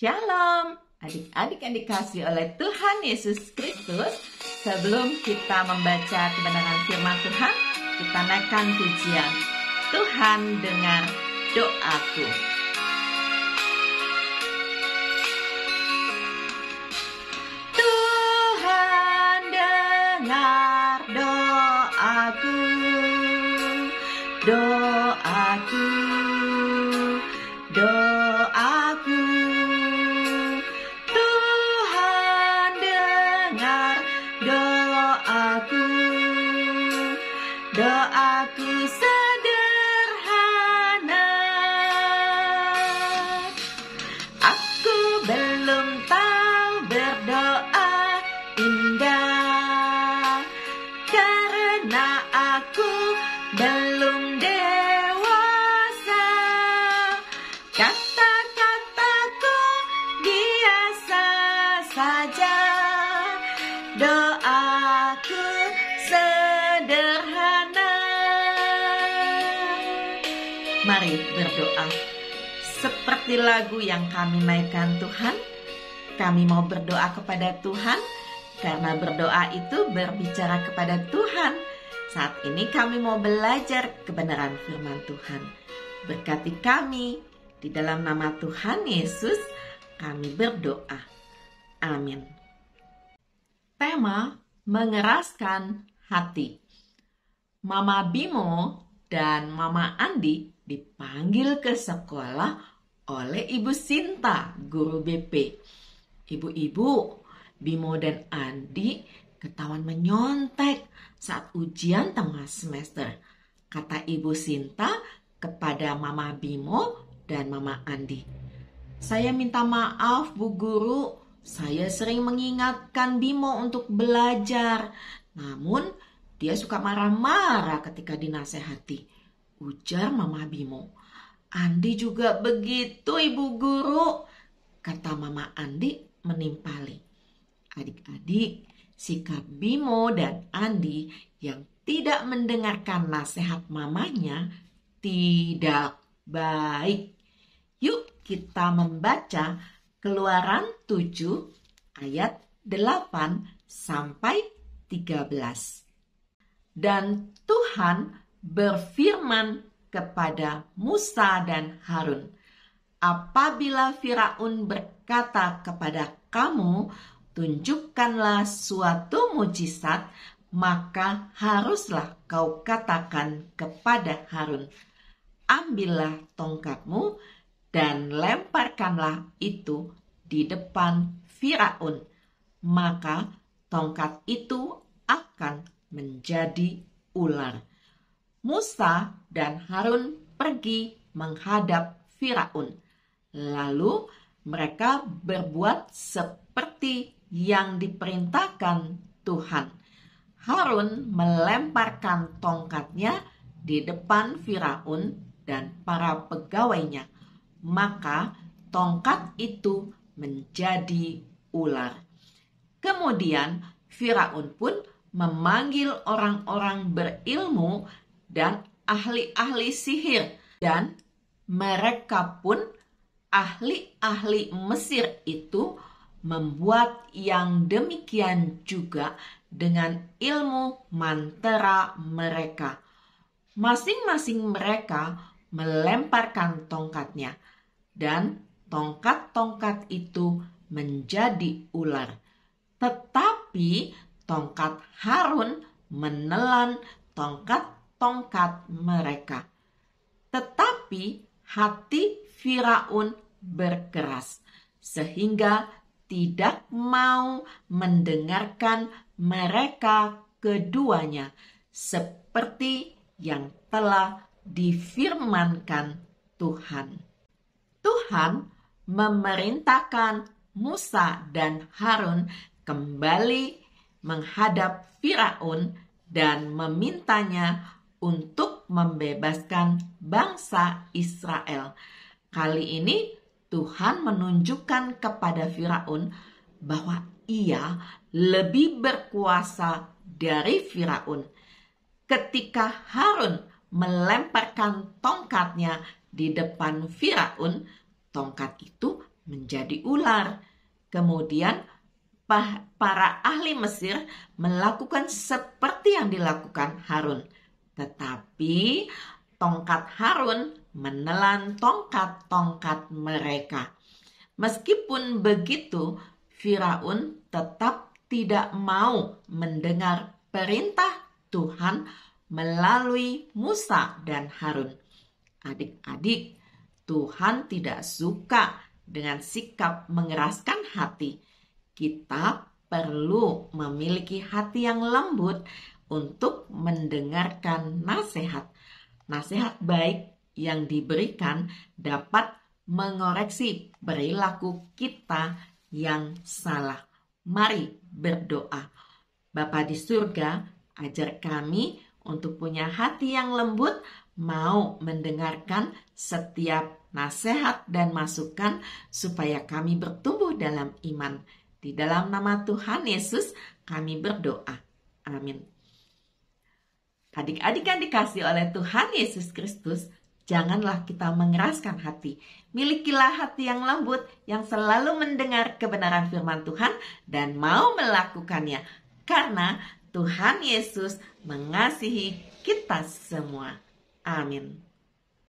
Shalom, adik-adik yang dikasihi oleh Tuhan Yesus Kristus. Sebelum kita membaca kebenaran firman Tuhan, kita naikkan pujian. Tuhan dengar doaku. Tuhan dengar doaku, doaku, doaku. Tuhan dengar doaku, doaku sederhana. Aku belum tahu berdoa indah, karena aku belum dewasa. Kata-kataku biasa saja, doaku sederhana. Mari berdoa. Seperti lagu yang kami naikkan Tuhan, kami mau berdoa kepada Tuhan, karena berdoa itu berbicara kepada Tuhan. Saat ini kami mau belajar kebenaran firman Tuhan. Berkati kami, di dalam nama Tuhan Yesus kami berdoa. Amin. Tema mengeraskan hati. Mama Bimo dan Mama Andi dipanggil ke sekolah oleh Ibu Sinta, guru BP. Ibu-ibu, Bimo dan Andi ketahuan menyontek saat ujian tengah semester. Kata Ibu Sinta kepada Mama Bimo dan Mama Andi, "Saya minta maaf Bu Guru, saya sering mengingatkan Bimo untuk belajar. Namun dia suka marah-marah ketika dinasehati," ujar Mama Bimo. "Andi juga begitu Ibu Guru," kata Mama Andi menimpali. Adik-adik, sikap Bimo dan Andi yang tidak mendengarkan nasihat mamanya tidak baik. Yuk kita membaca Keluaran 7 ayat 8 sampai 13. Dan Tuhan berfirman kepada Musa dan Harun, "Apabila Firaun berkata kepada kamu, tunjukkanlah suatu mujizat, maka haruslah kau katakan kepada Harun, ambillah tongkatmu dan lemparkanlah itu di depan Firaun, maka tongkat itu akan menjadi ular." Musa dan Harun pergi menghadap Firaun. Lalu mereka berbuat seperti yang diperintahkan Tuhan. Harun melemparkan tongkatnya di depan Firaun dan para pegawainya, maka tongkat itu menjadi ular. Kemudian Firaun pun memanggil orang-orang berilmu dan ahli-ahli sihir, dan mereka pun ahli-ahli Mesir itu membuat yang demikian juga dengan ilmu mantera mereka. Masing-masing mereka melemparkan tongkatnya, dan tongkat-tongkat itu menjadi ular. Tetapi tongkat Harun menelan tongkat mereka. Tetapi hati Firaun berkeras, sehingga tidak mau mendengarkan mereka keduanya, seperti yang telah difirmankan Tuhan. Tuhan memerintahkan Musa dan Harun kembali menghadap Firaun dan memintanya untuk membebaskan bangsa Israel. Kali ini Tuhan menunjukkan kepada Firaun bahwa ia lebih berkuasa dari Firaun. Ketika Harun melemparkan tongkatnya di depan Firaun, tongkat itu menjadi ular. Kemudian para ahli Mesir melakukan seperti yang dilakukan Harun. Tetapi tongkat Harun menelan tongkat-tongkat mereka. Meskipun begitu, Firaun tetap tidak mau mendengar perintah Tuhan melalui Musa dan Harun. Adik-adik, Tuhan tidak suka dengan sikap mengeraskan hati. Kita perlu memiliki hati yang lembut untuk mendengarkan nasihat. Nasihat baik yang diberikan dapat mengoreksi perilaku kita yang salah. Mari berdoa. Bapa di surga, ajar kami untuk punya hati yang lembut, mau mendengarkan setiap nasihat dan masukan supaya kami bertumbuh dalam iman. Di dalam nama Tuhan Yesus kami berdoa. Amin. Adik-adik yang dikasihi oleh Tuhan Yesus Kristus, janganlah kita mengeraskan hati. Milikilah hati yang lembut yang selalu mendengar kebenaran firman Tuhan dan mau melakukannya. Karena Tuhan Yesus mengasihi kita semua. Amin.